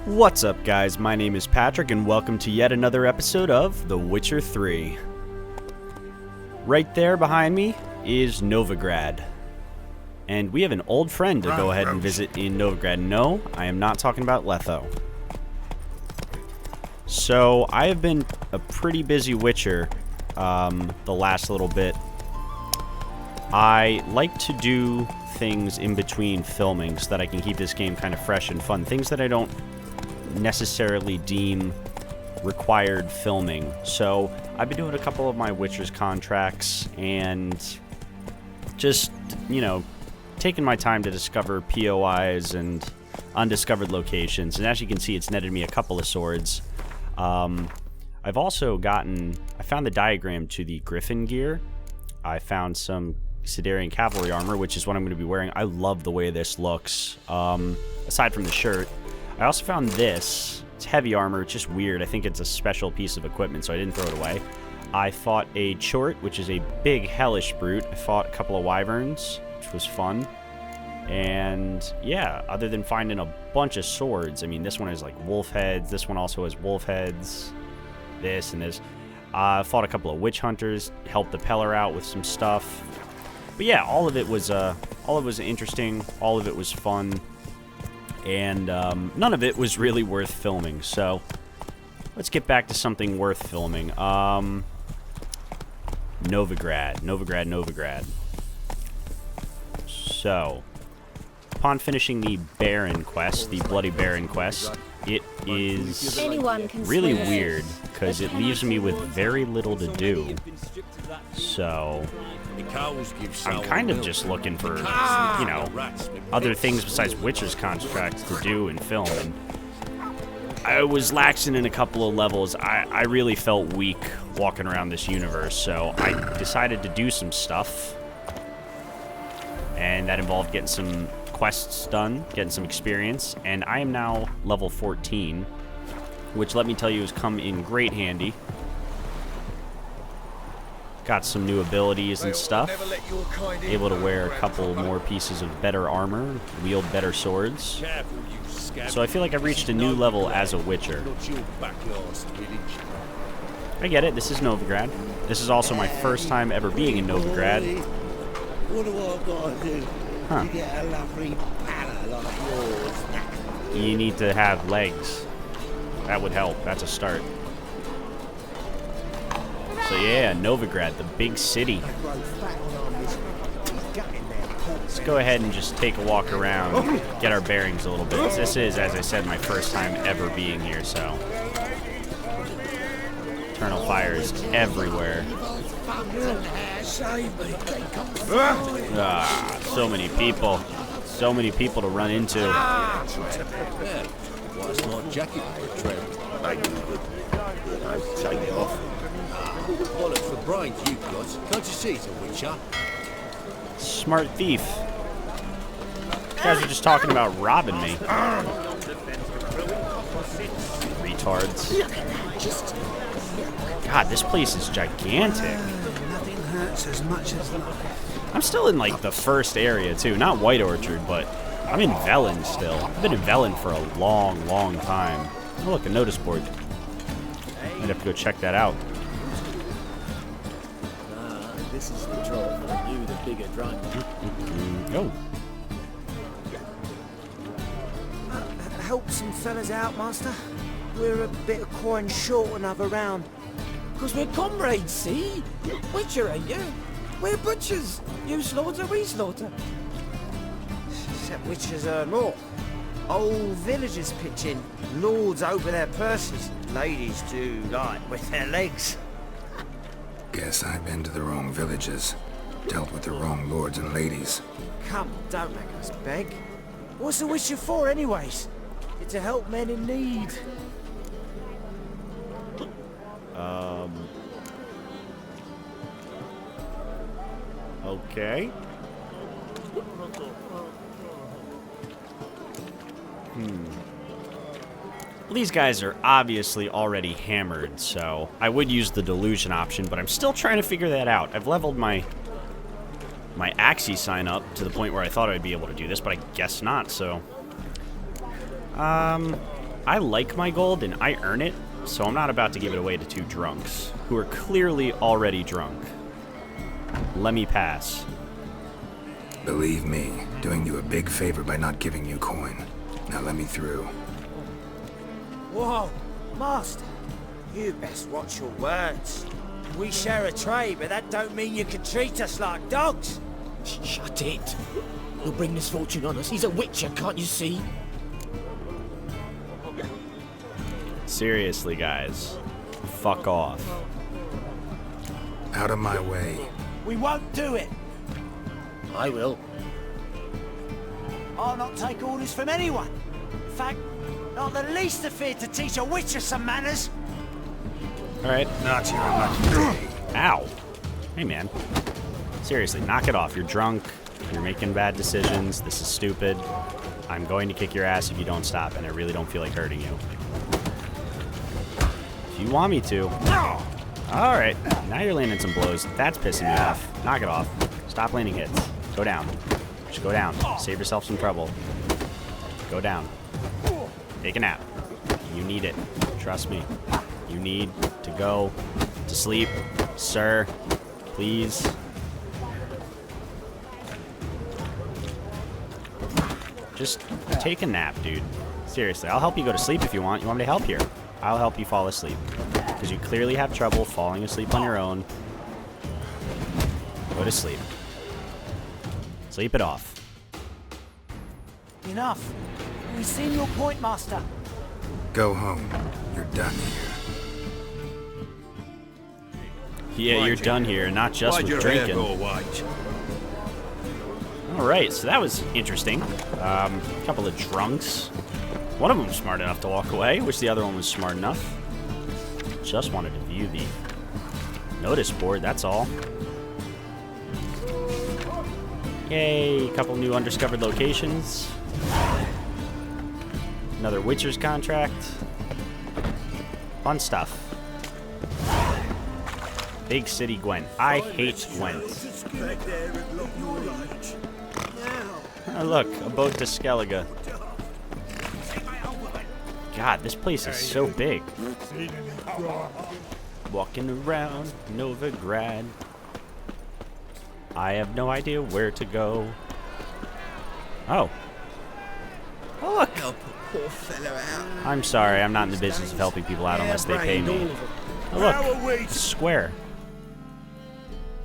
What's up, guys? My name is Patrick, and welcome to yet another episode of The Witcher 3. Right there behind me is Novigrad. And we have an old friend to go ahead and visit in Novigrad. No, I am not talking about Letho. So, I have been a pretty busy Witcher the last little bit. I like to do things in between filming so that I can keep this game kind of fresh and fun. Things that I don't necessarily deem required filming. So I've been doing a couple of my Witcher's contracts and just, you know, taking my time to discover POIs and undiscovered locations. And as you can see, it's netted me a couple of swords. I've also I found the diagram to the Griffin gear. I found some Sidarian cavalry armor, which is what I'm going to be wearing. I love the way this looks, aside from the shirt. I also found this. It's heavy armor. It's just weird. I think it's a special piece of equipment, so I didn't throw it away. I fought a Chort, which is a big hellish brute. I fought a couple of wyverns, which was fun. And yeah, other than finding a bunch of swords, I mean, this one is like wolf heads. This one also has wolf heads. This and this. I fought a couple of witch hunters. Helped the Peller out with some stuff. But yeah, all of it was interesting. All of it was fun. And none of it was really worth filming, so let's get back to something worth filming. Novigrad. So, upon finishing the Baron quest, the Bloody Baron quest, it is really weird, because it leaves me with very little to do. So, I'm kind of just looking for, you know, other things besides Witcher's contracts to do and film. And I was laxing in a couple of levels. I really felt weak walking around this universe, so I decided to do some stuff. And that involved getting some quests done, getting some experience. And I am now level 14, which, let me tell you, has come in great handy. Got some new abilities and stuff. Able to wear a couple more pieces of better armor, wield better swords. So I feel like I've reached a new level as a Witcher. I get it, this is Novigrad. This is also my first time ever being in Novigrad. What do I gotta do to get a lovely palla like yours? You need to have legs. That would help, that's a start. So yeah, Novigrad, the big city. Let's go ahead and just take a walk around, get our bearings a little bit. This is, as I said, my first time ever being here, so. Eternal fires everywhere. Ah, so many people. So many people to run into. Take it off. Bollocks for brains you've got. Can't you see it's a Witcher? Smart thief. You guys are just talking about robbing me. Retards. God, this place is gigantic. Nothing hurts as much as life. I'm still in, like, the first area, too. Not White Orchard, but I'm in Velen still. I've been in Velen for a long, long time. Oh, look, a notice board. I'd have to go check that out. This is the troll for you, the bigger drunk. Oh. Help some fellas out, master. We're a bit of coin short another round. Because we're comrades, see? Witcher, ain't you? We're butchers. You slaughter, we slaughter. Except witches earn more. Old villagers pitch in. Lords over their purses. Ladies do like with their legs. Guess I've been to the wrong villages. Dealt with the wrong lords and ladies. Come, don't make us beg. What's a witcher for, anyways? It's to help men in need. Okay. Well, these guys are obviously already hammered, so I would use the delusion option, but I'm still trying to figure that out. I've leveled my Axie sign up to the point where I thought I'd be able to do this, but I guess not, so. I like my gold and I earn it, so I'm not about to give it away to two drunks who are clearly already drunk. Let me pass. Believe me, doing you a big favor by not giving you coin. Now let me through. Whoa, Master. You best watch your words. We share a trade, but that don't mean you can treat us like dogs. Shut it. He'll bring misfortune on us. He's a witcher, can't you see? Seriously, guys. Fuck off. Out of my way. We won't do it. I will. I'll not take orders from anyone. In fact, not the least afeard to teach a witcher some manners. Alright. Not your lucky day. Ow. Hey, man. Seriously, knock it off. You're drunk. You're making bad decisions. This is stupid. I'm going to kick your ass if you don't stop, and I really don't feel like hurting you. If you want me to. Alright. Now you're landing some blows. That's pissing me off. Knock it off. Stop landing hits. Go down. Just go down. Save yourself some trouble. Go down. Take a nap. You need it. Trust me. You need to go to sleep, sir. Please. Just take a nap, dude. Seriously, I'll help you go to sleep if you want. You want me to help here? I'll help you fall asleep. Because you clearly have trouble falling asleep on your own. Go to sleep. Sleep it off. Enough. We've seen your point, Master. Go home. You're done here. Yeah, you're done here, not just Why'd with your drinking. hair go white? Alright, so that was interesting. A couple of drunks. One of them was smart enough to walk away. Wish the other one was smart enough. Just wanted to view the notice board, that's all. Yay, a couple new undiscovered locations. Another Witcher's contract. Fun stuff. Big City Gwent. I hate Gwent. Oh, look, a boat to Skellige. God, this place is so big. Walking around Novigrad. I have no idea where to go. Oh. Oh, look. Help a poor fellow out. I'm sorry, I'm not in the business of helping people out unless they pay me. Oh, look. It's a square.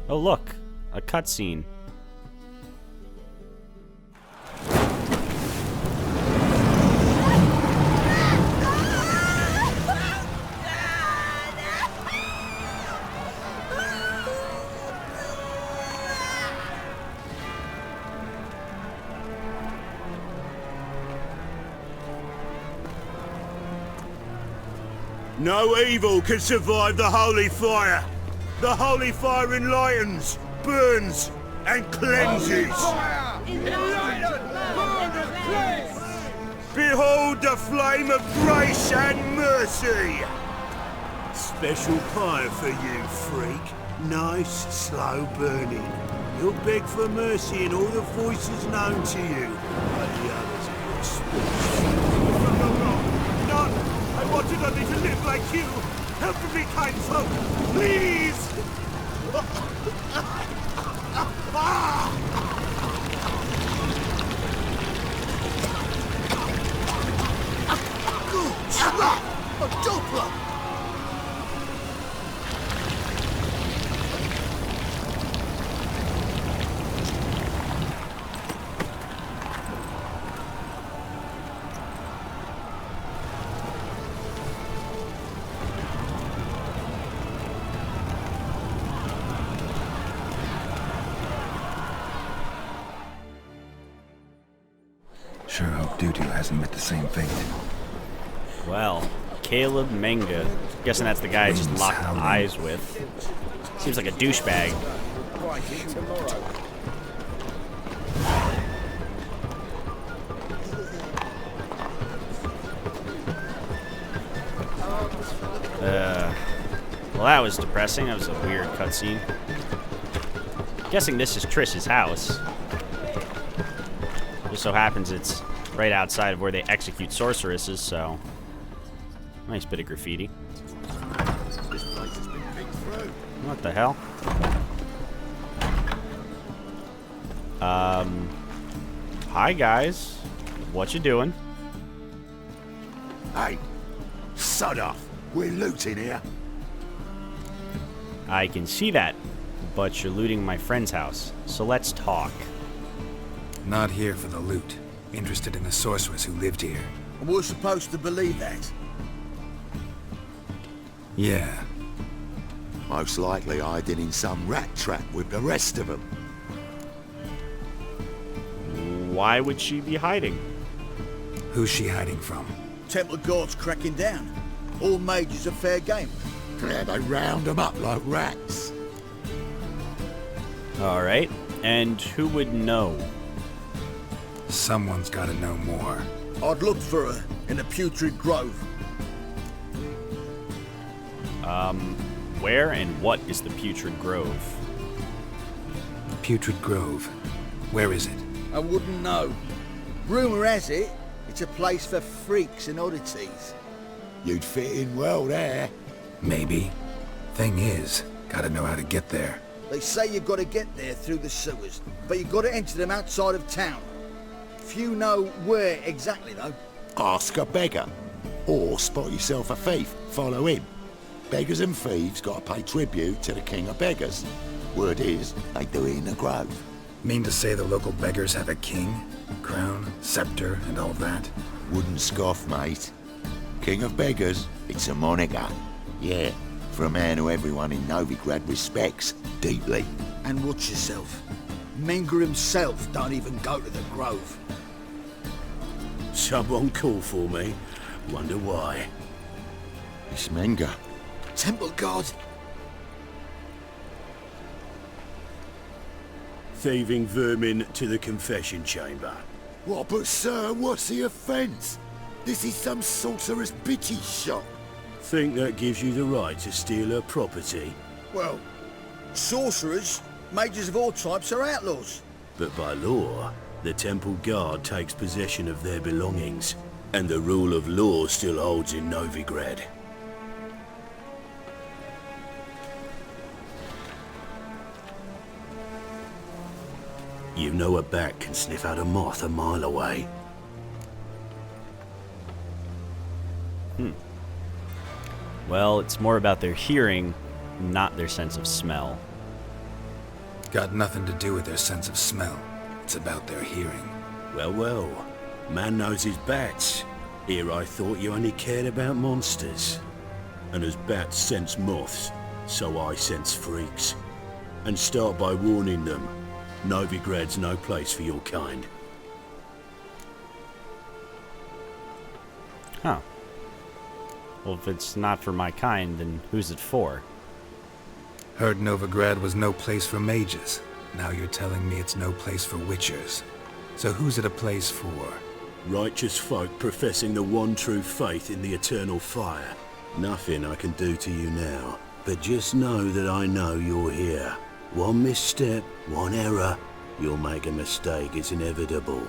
Oh, look. A cutscene. No evil can survive the holy fire. The holy fire enlightens, burns, and cleanses. Behold the flame of grace and mercy. Special fire for you, freak. Nice, slow burning. You'll beg for mercy in all the voices known to you. But the others will speak. None. I wanted only to live like you. Help me, kind folk. Please. Good slap! A doppler! Sure hope Doo-Doo hasn't met the same fate. Well, Caleb Menga. Guessing that's the guy I just locked eyes with. Seems like a douchebag. Well, that was depressing. That was a weird cutscene. Guessing this is Trish's house. Just so happens it's right outside of where they execute sorceresses, so Nice bit of graffiti. This place has been picked through. What the hell? Hi guys. What you doing? Hey, sod off. We're looting here. I can see that, but you're looting my friend's house. So let's talk. Not here for the loot. Interested in the sorceress who lived here. And we're supposed to believe that. Yeah. Most likely hiding in some rat trap with the rest of them. Why would she be hiding? Who's she hiding from? Temple guards cracking down. All mages are fair game. Yeah, they round them up like rats. Alright, and who would know? Someone's gotta know more. I'd look for her in the Putrid Grove. Where and what is the Putrid Grove? Putrid Grove. Where is it? I wouldn't know. Rumour has it, it's a place for freaks and oddities. You'd fit in well there. Maybe. Thing is, gotta know how to get there. They say you've got to get there through the sewers, but you've got to enter them outside of town. Few know where exactly, though. Ask a beggar. Or spot yourself a thief, follow him. Beggars and thieves got to pay tribute to the king of beggars. Word is, they do it in the grove. Mean to say the local beggars have a king, crown, scepter, and all that? Wouldn't scoff, mate. King of beggars, it's a moniker. Yeah, for a man who everyone in Novigrad respects deeply. And watch yourself. Menga himself don't even go to the grove. Someone call for me. Wonder why. It's Menga. Temple guard. Thieving vermin to the confession chamber. What, but sir, what's the offence? This is some sorcerer's bitty shop. Think that gives you the right to steal her property? Well, sorcerers, mages of all types are outlaws. But by law, the temple guard takes possession of their belongings, and the rule of law still holds in Novigrad. You know a bat can sniff out a moth a mile away. Well, it's more about their hearing, not their sense of smell. Got nothing to do with their sense of smell. It's about their hearing. Well, well. Man knows his bats. Here I thought you only cared about monsters. And as bats sense moths, so I sense freaks. And start by warning them. Novigrad's no place for your kind. Huh. Well, if it's not for my kind, then who's it for? Heard Novigrad was no place for mages. Now you're telling me it's no place for witchers. So who's it a place for? Righteous folk professing the one true faith in the eternal fire. Nothing I can do to you now, but just know that I know you're here. One misstep, one error, you'll make a mistake, it's inevitable.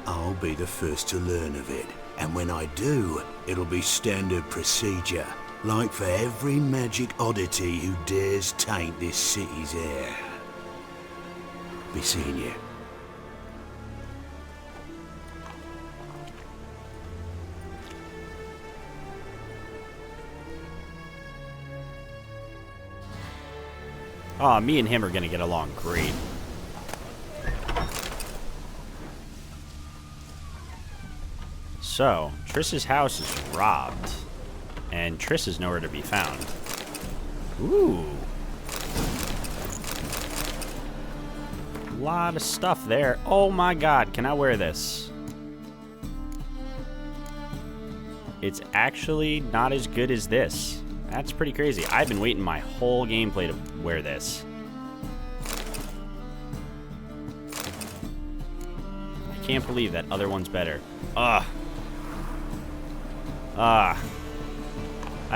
I'll be the first to learn of it, and when I do, it'll be standard procedure, like for every magic oddity who dares taint this city's air. Be seeing you. Aw, me and him are gonna get along great. So, Triss's house is robbed. And Triss is nowhere to be found. Ooh. A lot of stuff there. Oh my god, can I wear this? It's actually not as good as this. That's pretty crazy. I've been waiting my whole gameplay to wear this. I can't believe that other one's better. I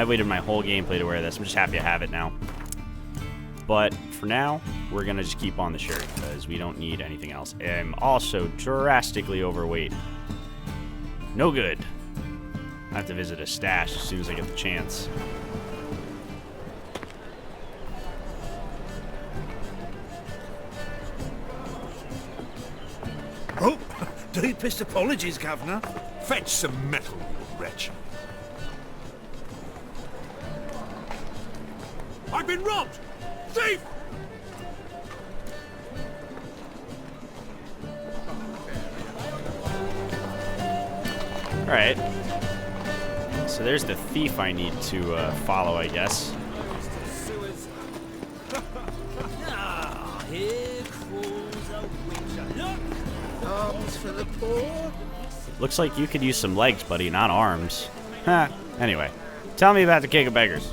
waited my whole gameplay to wear this. I'm just happy I have it now. But for now, we're gonna just keep on the shirt because we don't need anything else. I'm also drastically overweight. No good. I have to visit a stash as soon as I get the chance. Oh, deepest apologies, Governor. Fetch some metal, you wretch. I've been robbed! Thief! Alright. So there's the thief I need to follow, I guess. Ah, here crawls a witcher. Look! Arms for the poor. Looks like you could use some legs, buddy, not arms. Huh. Anyway, tell me about the King of Beggars.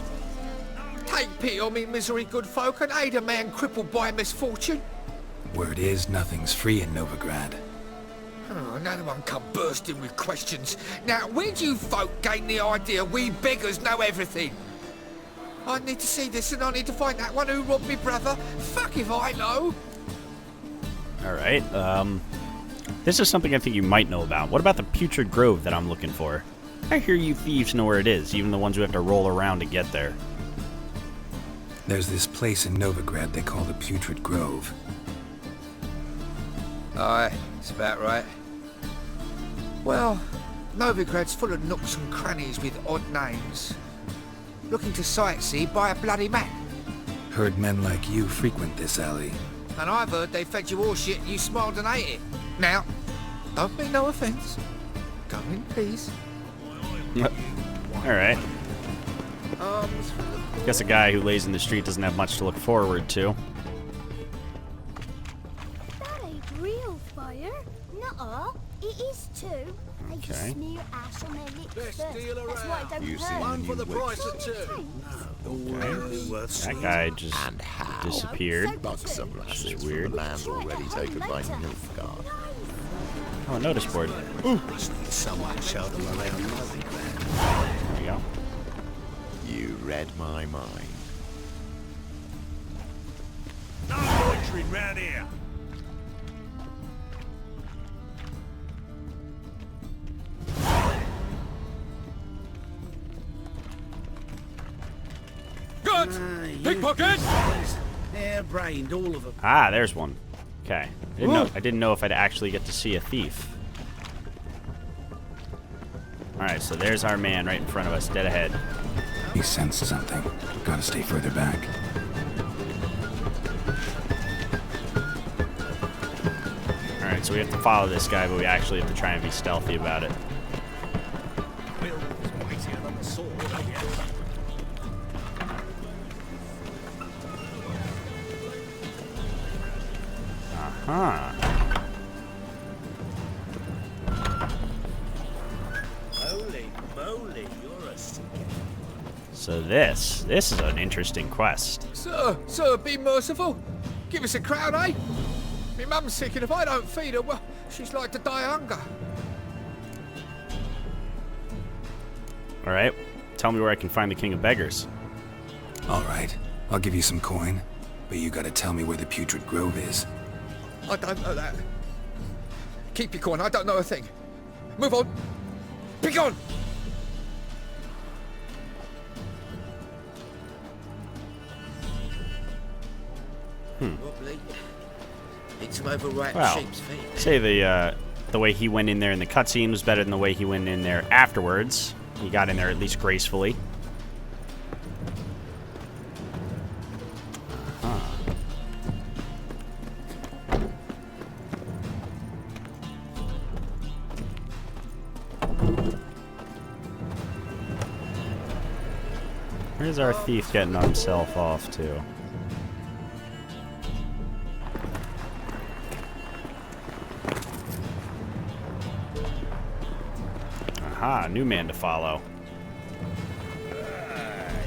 Take pity on me, misery, good folk, and aid a man crippled by misfortune. Word is, nothing's free in Novigrad. Oh, another one come bursting with questions. Now, where do you folk gain the idea we beggars know everything? I need to see this, and I need to find that one who robbed me brother. Fuck if I know. Alright, this is something I think you might know about. What about the Putrid Grove that I'm looking for? I hear you thieves know where it is, even the ones who have to roll around to get there. There's this place in Novigrad they call the Putrid Grove. Aye, it's about right. Well, Novigrad's full of nooks and crannies with odd names. Looking to sightsee, buy a bloody map. Heard men like you frequent this alley. And I've heard they fed you all shit and you smiled and ate it. Now, don't mean no offence. Go in, please. Alright. Arms for the poor. Guess a guy who lays in the street doesn't have much to look forward to. That ain't real fire. Nuh-uh. It is too. They Okay. just smear ash on their lips Best first. deal That's why I around. don't You hurt. see one for the price of two. That guy just disappeared. So Buxom good. lasses weird. from the land already taken by Nilfgaard. Oh, a notice board. Someone showed them around Novigrad. There we go. You read my mind. No loitering round here. Good! Pickpocket! Hair-brained, all of them. Ah, there's one. Okay. I didn't know if I'd actually get to see a thief. Alright, so there's our man right in front of us, dead ahead. He sensed something. Gotta stay further back. Alright, so we have to follow this guy, but we actually have to try and be stealthy about it. Will is weightier than the sword, oh yes. Huh. Holy moly, you're a sticker. So this is an interesting quest. Sir, be merciful. Give us a crown, eh? Me mum's sick, and if I don't feed her, well, she's like to die of hunger. Alright, tell me where I can find the King of Beggars. All right, I'll give you some coin, but you gotta tell me where the Putrid Grove is. I don't know that. Keep your coin, I don't know a thing. Move on. Be gone! Wobbly. Need some overripe Wow. sheep's feet. Say the way he went in there in the cutscene was better than the way he went in there afterwards. He got in there at least gracefully. Where's our thief getting himself off to? Aha, new man to follow.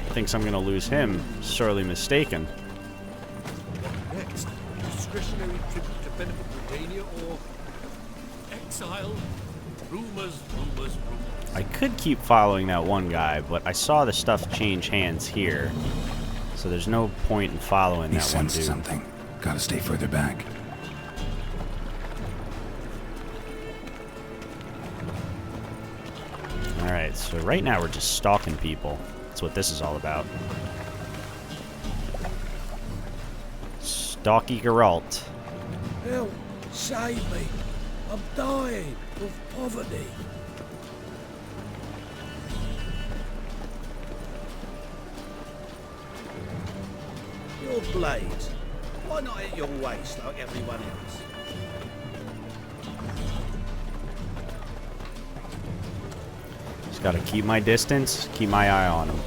Thinks I'm gonna lose him. Sorely mistaken. Next, discretionary tribute to benefit Redania or exile. Rumors. I could keep following that one guy, but I saw the stuff change hands here. So there's no point in following He that one sensed dude. something. Gotta stay further back. Alright. Alright, so right now we're just stalking people. That's what this is all about. Stalky Geralt. Help! Save me! I'm dying of poverty. Your blades. Why not at your waist like everyone else? Just gotta keep my distance, keep my eye on them.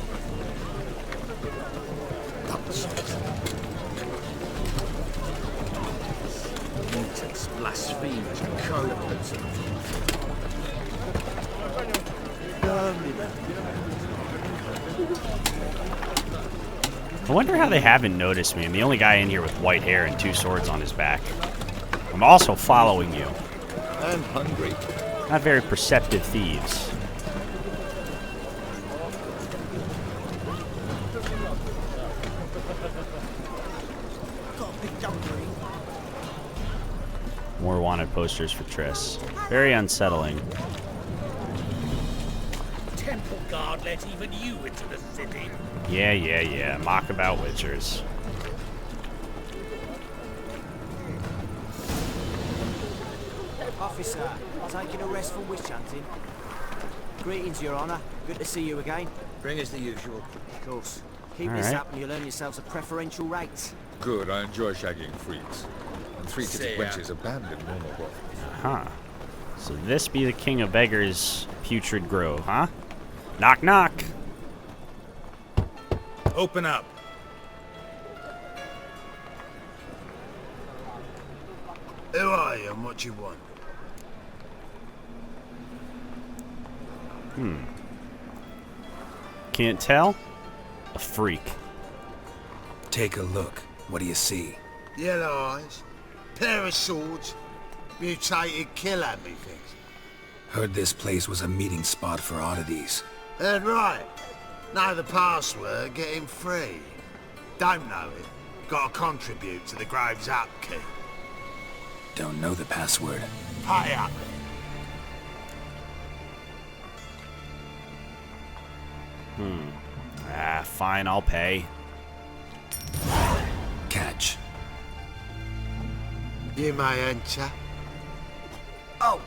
Mutants, blasphemers, cowards. I wonder how they haven't noticed me. I'm the only guy in here with white hair and 2 swords on his back. I'm also following you. I'm hungry. Not very perceptive thieves. More wanted posters for Triss. Very unsettling. Temple guard let even you into the city. Yeah. Mock about witchers. Officer, taking a rest from witch hunting. Greetings, Your Honour. Good to see you again. Bring us the usual. Of course. Keep All this right. up and you'll earn yourselves a preferential rate. Good, I enjoy shagging freaks. And three-titted wenches abandon normal work. Huh. So this be the king of beggars, Putrid Grove, huh? Knock, knock. Open up. Who are you and what you want? Can't tell? A freak. Take a look. What do you see? Yellow eyes, pair of swords, mutated killer methinks. Heard this place was a meeting spot for oddities. Heard right. Know the password, get him free. Don't know it. Gotta contribute to the Grove's upkeep. Don't know the password. Pay up. Fine, I'll pay. Catch. You may enter. Oh,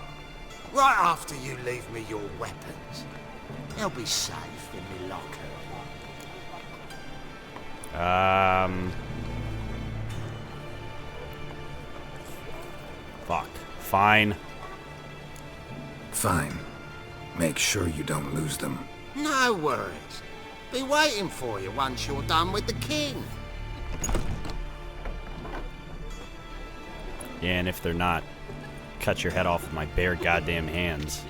right after you leave me your weapons. They'll be safe in my locker. Fuck. Fine. Fine. Make sure you don't lose them. No worries. Be waiting for you once you're done with the king. Yeah, and if they're not, cut your head off with my bare goddamn hands.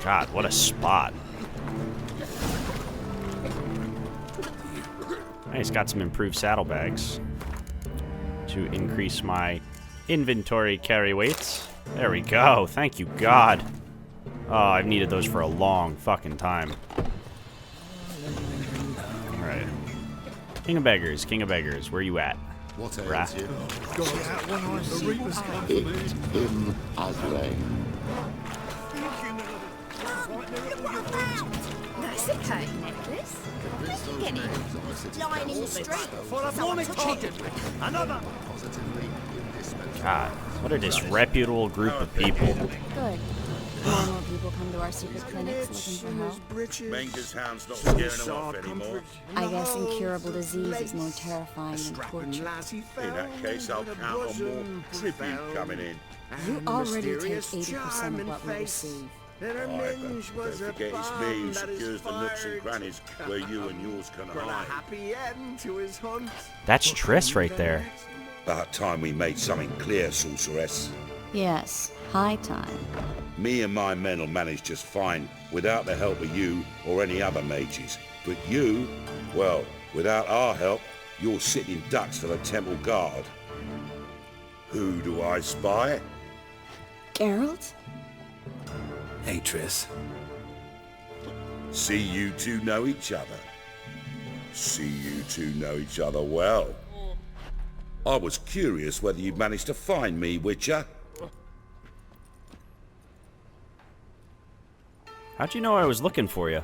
God, what a spot. Hey, it's got some improved saddlebags to increase my inventory carry weights. There we go. Thank you, God. Oh, I've needed those for a long fucking time. Alright. King of Beggars, where you at? What Rat. ails you? Hit him, Aslan. That's a cane necklace. Where did you get it? Lying in the street. For a Someone moment, took it. Another. Positively indispensable. God, what a disreputable group of people. Good. More and more people come to our secret clinics looking for help. Manga's hound's not scaring them off anymore. I guess incurable disease is more terrifying than torture. In that case, I'll count on more tribute coming in. You already take 80% of what we receive. Aye, but don't forget it's me who secures the nooks and crannies where you and yours can hide. That's Triss right there. About time we made something clear, sorceress. Yes, high time. Me and my men will manage just fine without the help of you or any other mages. But you, well, without our help, you're sitting ducks for the temple guard. Who do I spy? Geralt? Hey, Triss. See you two know each other. See, you two know each other well. I was curious whether you'd managed to find me, Witcher. How'd you know I was looking for you?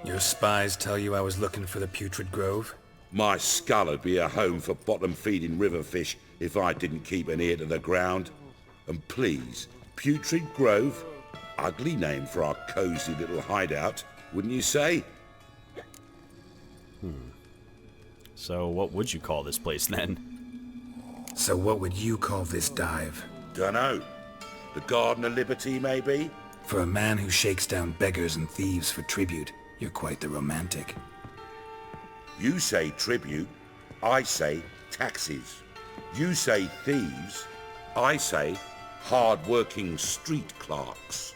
Your spies tell you I was looking for the Putrid Grove? My skull would be a home for bottom-feeding river fish if I didn't keep an ear to the ground. And please, Putrid Grove? Ugly name for our cosy little hideout, wouldn't you say? So what would you call this place then? So what would you call this dive? Dunno. The Garden of Liberty, maybe? For a man who shakes down beggars and thieves for tribute, you're quite the romantic. You say tribute, I say taxes. You say thieves, I say hard-working street clerks.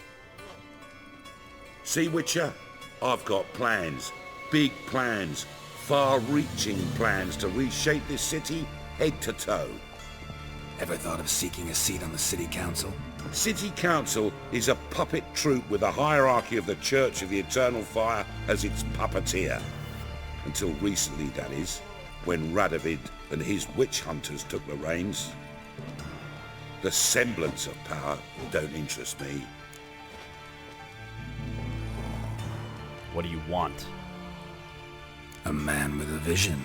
See, Witcher, I've got plans, big plans, far-reaching plans to reshape this city head to toe. Ever thought of seeking a seat on the city council? City Council is a puppet troupe with a hierarchy of the Church of the Eternal Fire as its puppeteer. Until recently, that is, when Radovid and his witch hunters took the reins. The semblance of power don't interest me. What do you want? A man with a vision.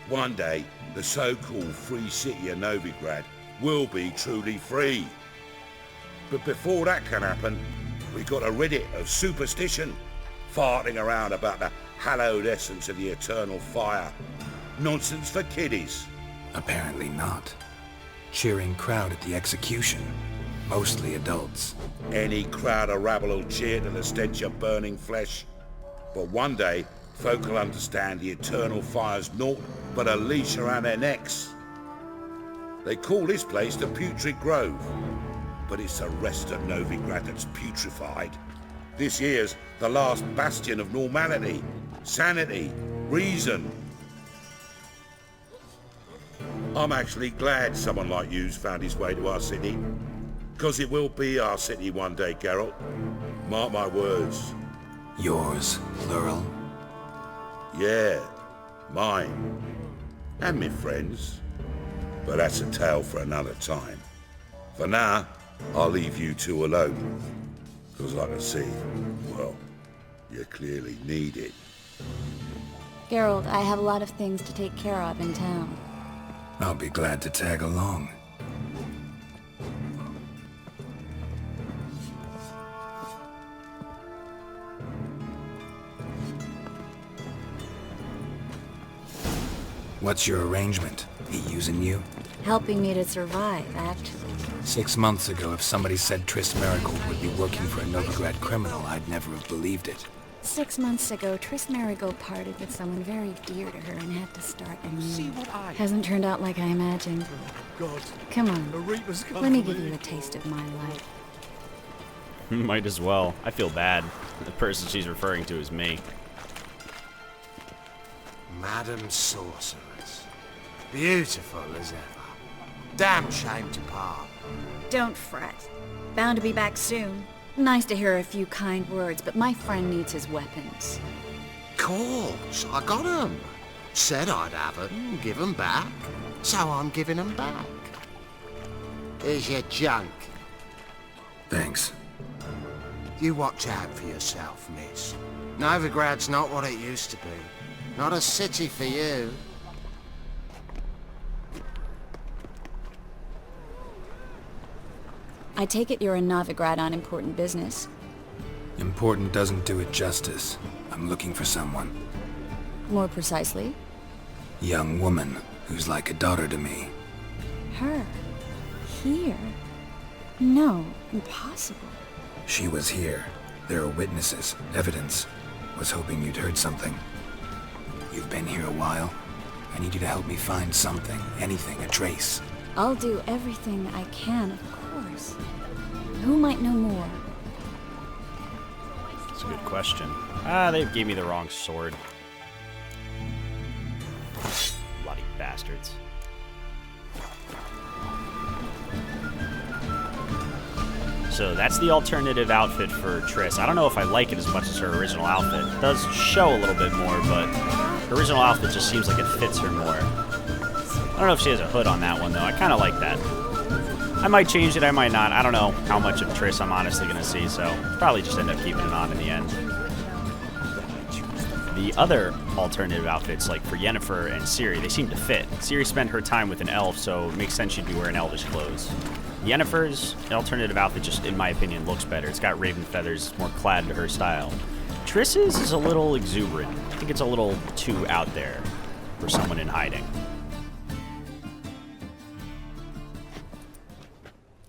One day, the so-called free city of Novigrad will be truly free. But before that can happen, we got to rid it of superstition, farting around about the hallowed essence of the eternal fire. Nonsense for kiddies. Apparently not. Cheering crowd at the execution. Mostly adults. Any crowd of rabble will cheer to the stench of burning flesh. But one day, folk will understand the eternal fire's naught but a leash around their necks. They call this place the Putrid Grove, but it's the rest of Novigrad that's putrefied. This here's the last bastion of normality, sanity, reason. I'm actually glad someone like you's found his way to our city, because it will be our city one day, Geralt. Mark my words. Yours, plural? Yeah, mine. And me friends. But that's a tale for another time. For now, I'll leave you two alone. Because I can see, well, you clearly need it. Geralt, I have a lot of things to take care of in town. I'll be glad to tag along. What's your arrangement? He using you? Helping me to survive, actually. 6 months ago, if somebody said Triss Marigold would be working for a Novigrad criminal, I'd never have believed it. 6 months ago, Triss Marigold parted with someone very dear to her and had to start anew. Hasn't turned out like I imagined. God. Come on, The Reapers come let me for give me. you a taste of my life. Might as well. I feel bad. The person she's referring to is me. Madam Sorceress. Beautiful as ever. Damn shame to part. Don't fret. Bound to be back soon. Nice to hear a few kind words, but my friend needs his weapons. Course, I got 'em. Said I'd have 'em, give 'em back. So I'm giving 'em back. Here's your junk. Thanks. You watch out for yourself, miss. Novigrad's not what it used to be. Not a city for you. I take it you're in Novigrad on important business. Important doesn't do it justice. I'm looking for someone. More precisely? Young woman who's like a daughter to me. Her? Here? No, impossible. She was here. There are witnesses, evidence. Was hoping you'd heard something. You've been here a while. I need you to help me find something, anything, a trace. I'll do everything I can, of course. Who might know more? It's a good question. They gave me the wrong sword. Bloody bastards. So that's the alternative outfit for Triss. I don't know if I like it as much as her original outfit. It does show a little bit more, but her original outfit just seems like it fits her more. I don't know if she has a hood on that one, though. I kind of like that. I might change it, I might not. I don't know how much of Triss I'm honestly going to see, so probably just end up keeping it on in the end. The other alternative outfits, like for Yennefer and Ciri, they seem to fit. Ciri spent her time with an elf, so it makes sense she'd be wearing elvish clothes. Yennefer's alternative outfit just, in my opinion, looks better. It's got raven feathers, more clad to her style. Triss's is a little exuberant. I think it's a little too out there for someone in hiding.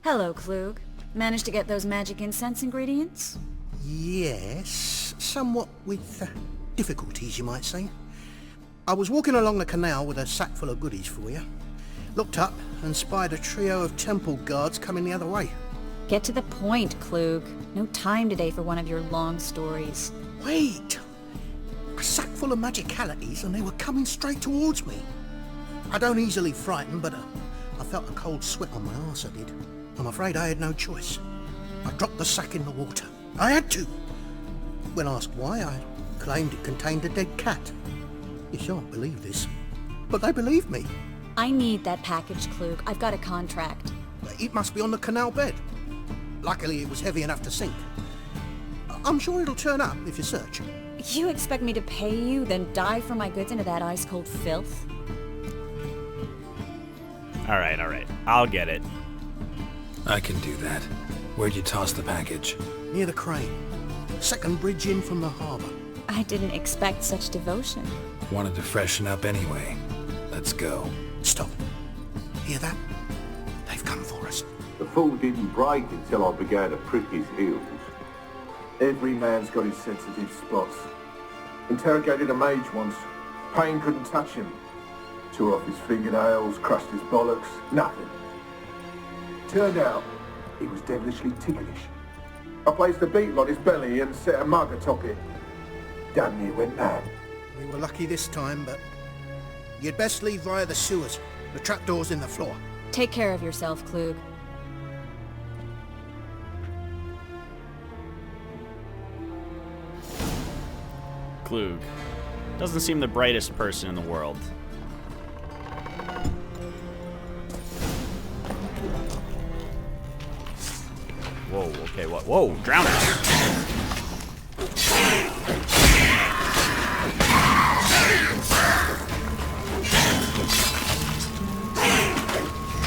Hello, Klug. Managed to get those magic incense ingredients? Yes, somewhat with difficulties, you might say. I was walking along the canal with a sack full of goodies for you. Looked up and spied a trio of temple guards coming the other way. Get to the point, Klug. No time today for one of your long stories. Wait! A sack full of magicalities and they were coming straight towards me. I don't easily frighten, but I felt a cold sweat on my arse, I did. I'm afraid I had no choice. I dropped the sack in the water. I had to. When asked why, I claimed it contained a dead cat. You shan't believe this, but they believed me. I need that package, Klug. I've got a contract. It must be on the canal bed. Luckily, it was heavy enough to sink. I'm sure it'll turn up if you search. You expect me to pay you, then dive for my goods into that ice-cold filth? All right. I'll get it. I can do that. Where'd you toss the package? Near the crane. Second bridge in from the harbour. I didn't expect such devotion. Wanted to freshen up anyway. Let's go. Stop. Hear that? They've come for us. The fall didn't break until I began to prick his heels. Every man's got his sensitive spots. Interrogated a mage once. Pain couldn't touch him. Tore off his fingernails, crushed his bollocks, nothing. Turned out, he was devilishly ticklish. I placed a beetle on his belly and set a mug atop it. Damn near went mad. We were lucky this time, but you'd best leave via the sewers. The trapdoor's in the floor. Take care of yourself, Klug. Klug doesn't seem the brightest person in the world. Whoa, okay, what? Whoa, drowner!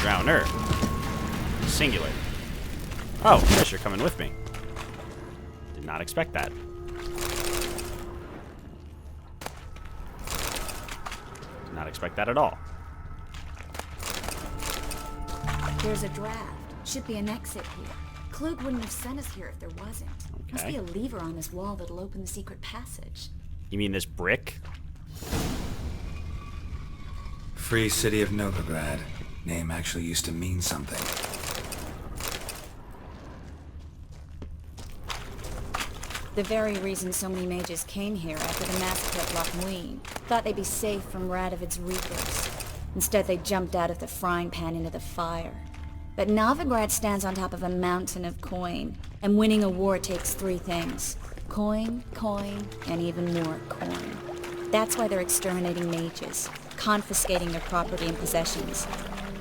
Drowner. Singular. Oh, guess you're coming with me. Did not expect that. Did not expect that at all. There's a draft. Should be an exit here. Klug wouldn't have sent us here if there wasn't. Okay. Must be a lever on this wall that'll open the secret passage. You mean this brick? Free City of Novigrad. Name actually used to mean something. The very reason so many mages came here after the massacre at Loch Muin. Thought they'd be safe from Radovid's reapers. Instead, they jumped out of the frying pan into the fire. But Novigrad stands on top of a mountain of coin, and winning a war takes three things. Coin, and even more coin. That's why they're exterminating mages, confiscating their property and possessions.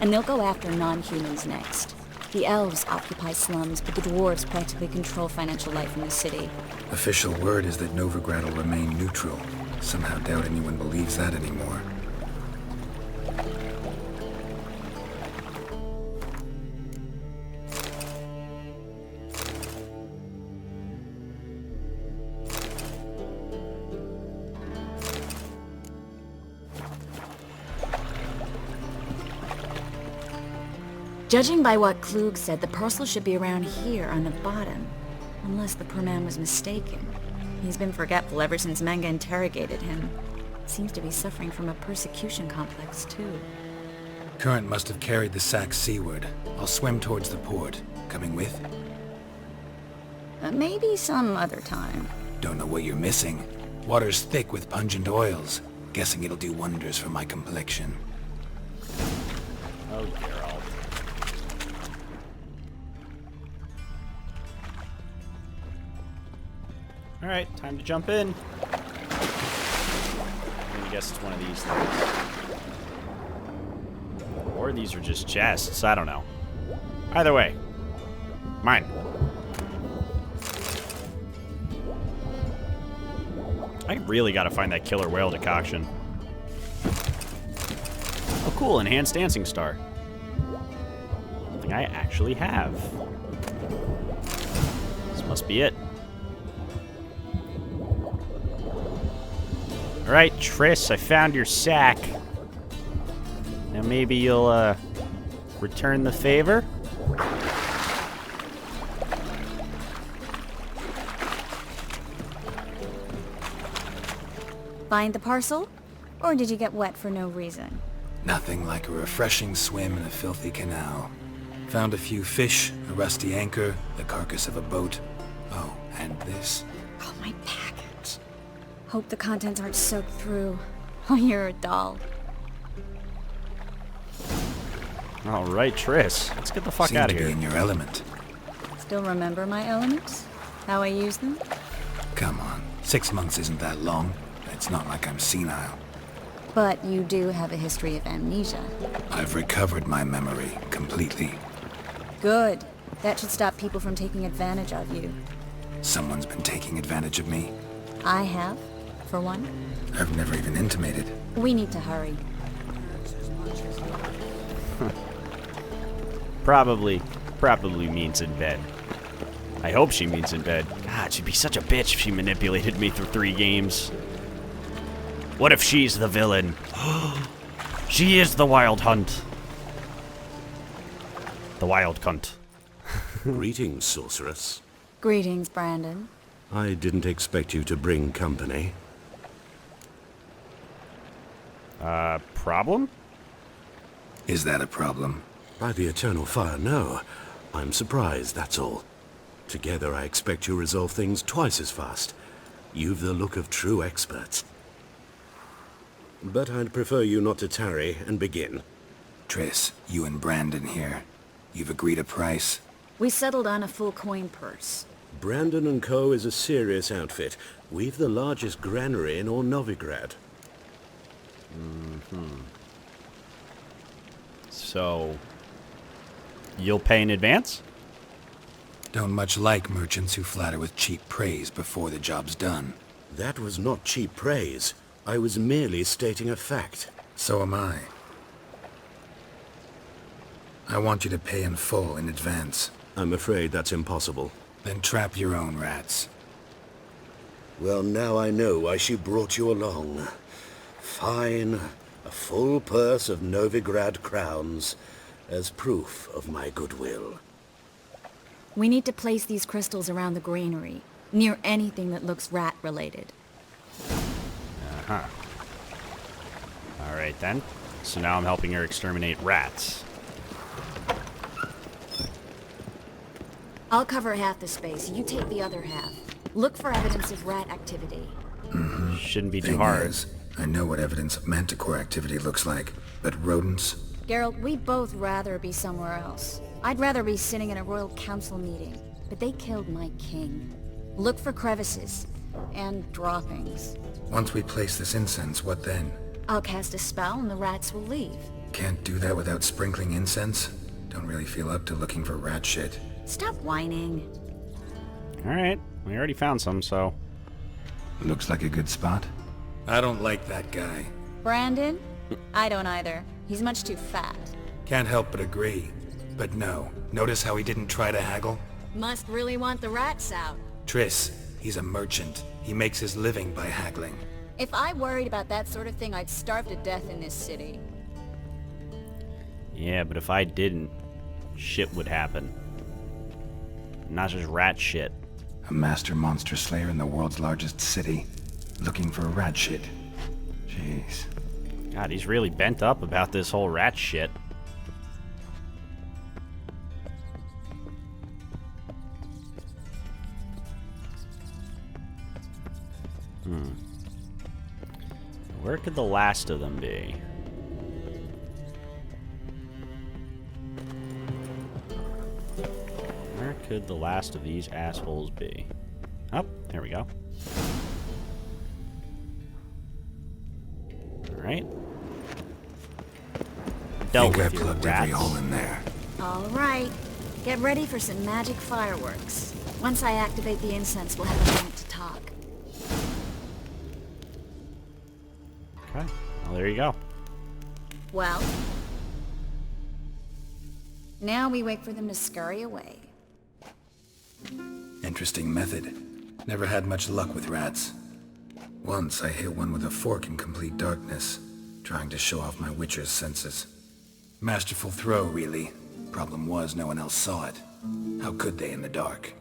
And they'll go after non-humans next. The elves occupy slums, but the dwarves practically control financial life in the city. Official word is that Novigrad will remain neutral. Somehow doubt anyone believes that anymore. Judging by what Klug said, the parcel should be around here on the bottom. Unless the poor man was mistaken. He's been forgetful ever since Manga interrogated him. Seems to be suffering from a persecution complex, too. Current must have carried the sack seaward. I'll swim towards the port. Coming with? Maybe some other time. Don't know what you're missing. Water's thick with pungent oils. Guessing it'll do wonders for my complexion. Oh, Geralt. Alright, time to jump in. I'm gonna guess it's one of these things. Or these are just chests, I don't know. Either way. Mine. I really gotta find that killer whale decoction. Oh cool, enhanced dancing star. Something I actually have. This must be it. Alright, Triss, I found your sack. Now maybe you'll, return the favor? Find the parcel? Or did you get wet for no reason? Nothing like a refreshing swim in a filthy canal. Found a few fish, a rusty anchor, the carcass of a boat. Oh, and this. Oh, my package. Hope the contents aren't soaked through. Oh, you're a doll. Alright, Triss. Let's get the fuck out of here. Seem to be in your element. Still remember my elements? How I use them? Come on. 6 months isn't that long. It's not like I'm senile. But you do have a history of amnesia. I've recovered my memory completely. Good. That should stop people from taking advantage of you. Someone's been taking advantage of me. I have, for one. I've never even intimated. We need to hurry. Probably means in bed. I hope she means in bed. God, she'd be such a bitch if she manipulated me through 3 games. What if she's the villain? She is the wild hunt. The wild cunt. Greetings, sorceress. Greetings, Brandon. I didn't expect you to bring company. Problem? Is that a problem? By the eternal fire, no. I'm surprised, that's all. Together, I expect you resolve things twice as fast. You've the look of true experts. But I'd prefer you not to tarry and begin. Triss, you and Brandon here. You've agreed a price? We settled on a full coin purse. Brandon & Co. is a serious outfit. We've the largest granary in all Novigrad. So, you'll pay in advance? Don't much like merchants who flatter with cheap praise before the job's done. That was not cheap praise. I was merely stating a fact. So am I. I want you to pay in full in advance. I'm afraid that's impossible. Then trap your own rats. Well, now I know why she brought you along. Fine. A full purse of Novigrad crowns as proof of my goodwill. We need to place these crystals around the granary, near anything that looks rat-related. Uh-huh. Alright then. So now I'm helping her exterminate rats. I'll cover half the space, you take the other half. Look for evidence of rat activity. Shouldn't be too Thing hard. is, I know what evidence of manticore activity looks like, but rodents? Geralt, we'd both rather be somewhere else. I'd rather be sitting in a royal council meeting, but they killed my king. Look for crevices and droppings. Once we place this incense, what then? I'll cast a spell and the rats will leave. Can't do that without sprinkling incense? Don't really feel up to looking for rat shit. Stop whining. Alright, we already found some, so... Looks like a good spot. I don't like that guy. Brandon? I don't either. He's much too fat. Can't help but agree. But no, notice how he didn't try to haggle? Must really want the rats out. Triss, he's a merchant. He makes his living by haggling. If I worried about that sort of thing, I'd starve to death in this city. Yeah, but if I didn't, shit would happen. Not just rat shit. A master monster slayer in the world's largest city, looking for rat shit. Jeez. God, he's really bent up about this whole rat shit. Where could the last of them be? Where could the last of these assholes be? Oh, there we go. Alright. Dealt Think I with your plugged every rats. hole in there. All right. Get ready for some magic fireworks. Once I activate the incense, we'll have a moment to talk. Okay. Well, there you go. Well, now we wait for them to scurry away. Interesting method. Never had much luck with rats. Once I hit one with a fork in complete darkness, trying to show off my witcher's senses. Masterful throw, really. Problem was, no one else saw it. How could they in the dark?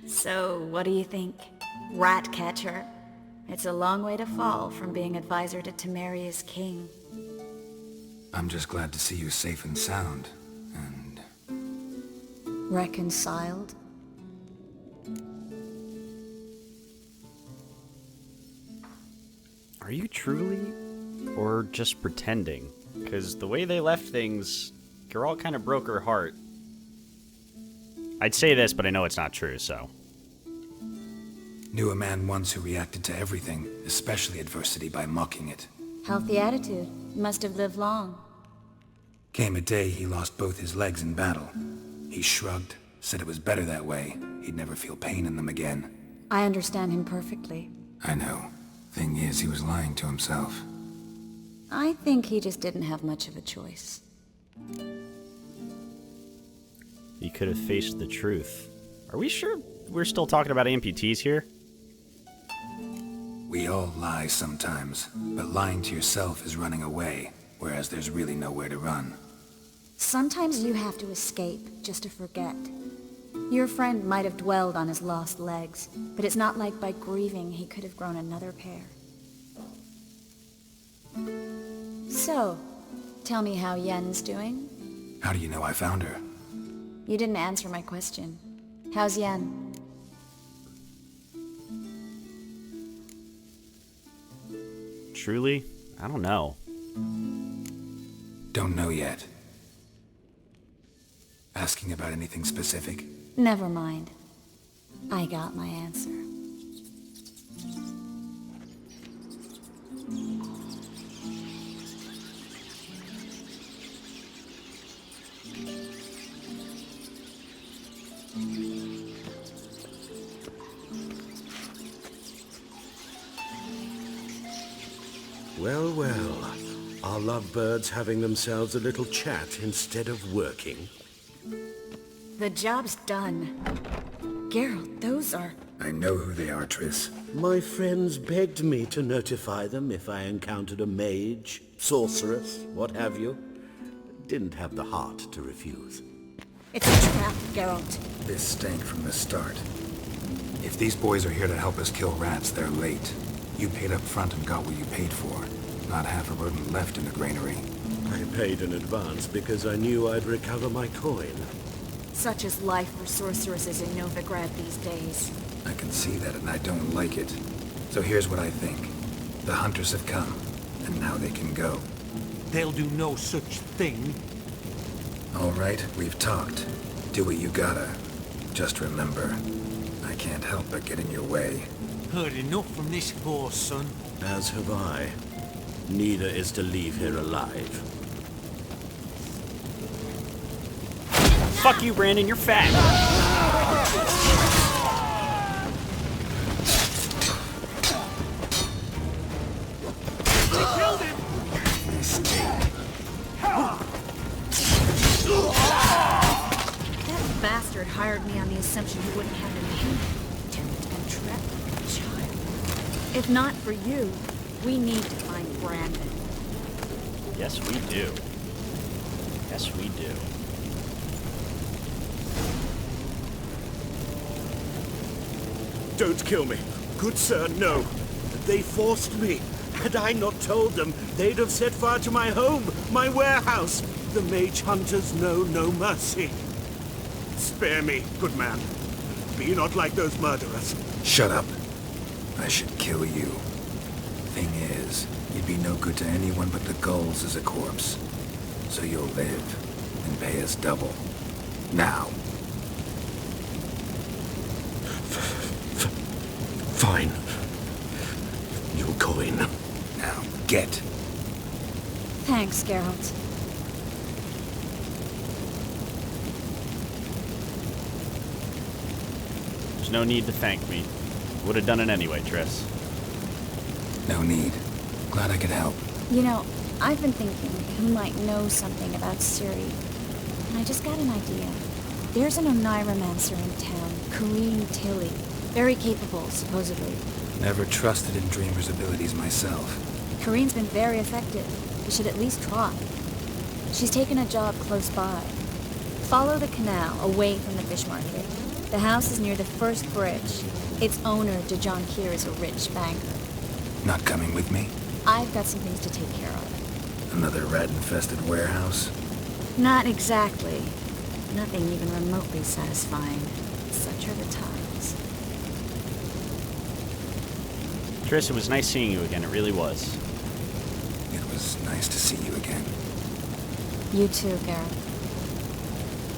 So, what do you think? Rat catcher? It's a long way to fall from being advisor to Temeria's king. I'm just glad to see you safe and sound, and... Reconciled? Are you truly, or just pretending? Because the way they left things, Geralt kind of broke her heart. I'd say this, but I know it's not true, so... Knew a man once who reacted to everything, especially adversity, by mocking it. Healthy attitude. Must have lived long. Came a day he lost both his legs in battle. He shrugged, said it was better that way. He'd never feel pain in them again. I understand him perfectly. I know. Thing is, he was lying to himself. I think he just didn't have much of a choice. He could have faced the truth. Are we sure we're still talking about amputees here? We all lie sometimes, but lying to yourself is running away, whereas there's really nowhere to run. Sometimes you have to escape just to forget. Your friend might have dwelled on his lost legs, but it's not like by grieving he could have grown another pair. So, tell me how Yen's doing? How do you know I found her? You didn't answer my question. How's Yen? Truly? I don't know. Don't know yet. Asking about anything specific? Never mind. I got my answer. Well, well. Are lovebirds having themselves a little chat instead of working? The job's done. Geralt, those are... I know who they are, Triss. My friends begged me to notify them if I encountered a mage, sorceress, what have you. Didn't have the heart to refuse. It's a trap, Geralt. This stank from the start. If these boys are here to help us kill rats, they're late. You paid up front and got what you paid for. Not half a rodent left in the granary. I paid in advance because I knew I'd recover my coin. Such is life for sorceresses in Novigrad these days. I can see that and I don't like it. So here's what I think. The hunters have come, and now they can go. They'll do no such thing. All right, we've talked. Do what you gotta. Just remember, I can't help but get in your way. Heard enough from this horse, son. As have I. Neither is to leave here alive. Fuck you, Brandon, you're fat! They killed him! That bastard hired me on the assumption he wouldn't have him hanged. Tempt and trap like a child. If not for you, we need to find Brandon. Yes, we do. Yes, we do. Don't kill me. Good sir, no. They forced me. Had I not told them, they'd have set fire to my home, my warehouse. The mage hunters know no mercy. Spare me, good man. Be not like those murderers. Shut up. I should kill you. Thing is, you'd be no good to anyone but the gulls as a corpse. So you'll live and pay us double. Now. Fine. Your coin. Now, get. Thanks, Geralt. There's no need to thank me. Would have done it anyway, Triss. No need. Glad I could help. You know, I've been thinking who might know something about Ciri. And I just got an idea. There's an Oneiromancer in town, Corrine Tilly. Very capable, supposedly. Never trusted in Dreamer's abilities myself. Corrine's been very effective. You should at least try. She's taken a job close by. Follow the canal away from the fish market. The house is near the first bridge. Its owner, Dejon Kier, is a rich banker. Not coming with me? I've got some things to take care of. Another rat-infested warehouse? Not exactly. Nothing even remotely satisfying. Such are the times. Triss, it was nice seeing you again. It really was. It was nice to see you again. You too, Garrett.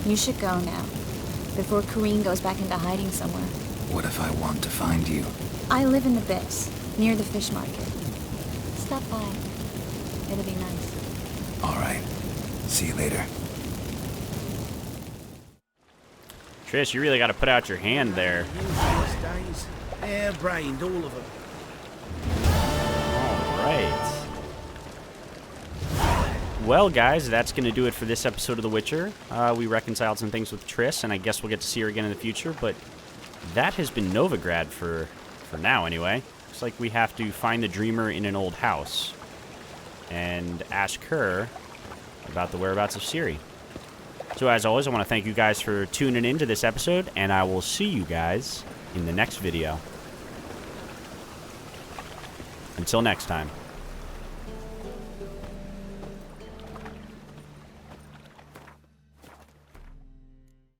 You should go now, before Corrine goes back into hiding somewhere. What if I want to find you? I live in the Bix, near the fish market. Stop by. It'll be nice. All right. See you later. Triss, you really got to put out your hand there. These days, hair-brained, all of them. All right. Well, guys, that's going to do it for this episode of The Witcher. We reconciled some things with Triss, and I guess we'll get to see her again in the future, but that has been Novigrad for now, anyway. Looks like we have to find the Dreamer in an old house and ask her about the whereabouts of Ciri. So, as always, I want to thank you guys for tuning in to this episode, and I will see you guys in the next video. Until next time.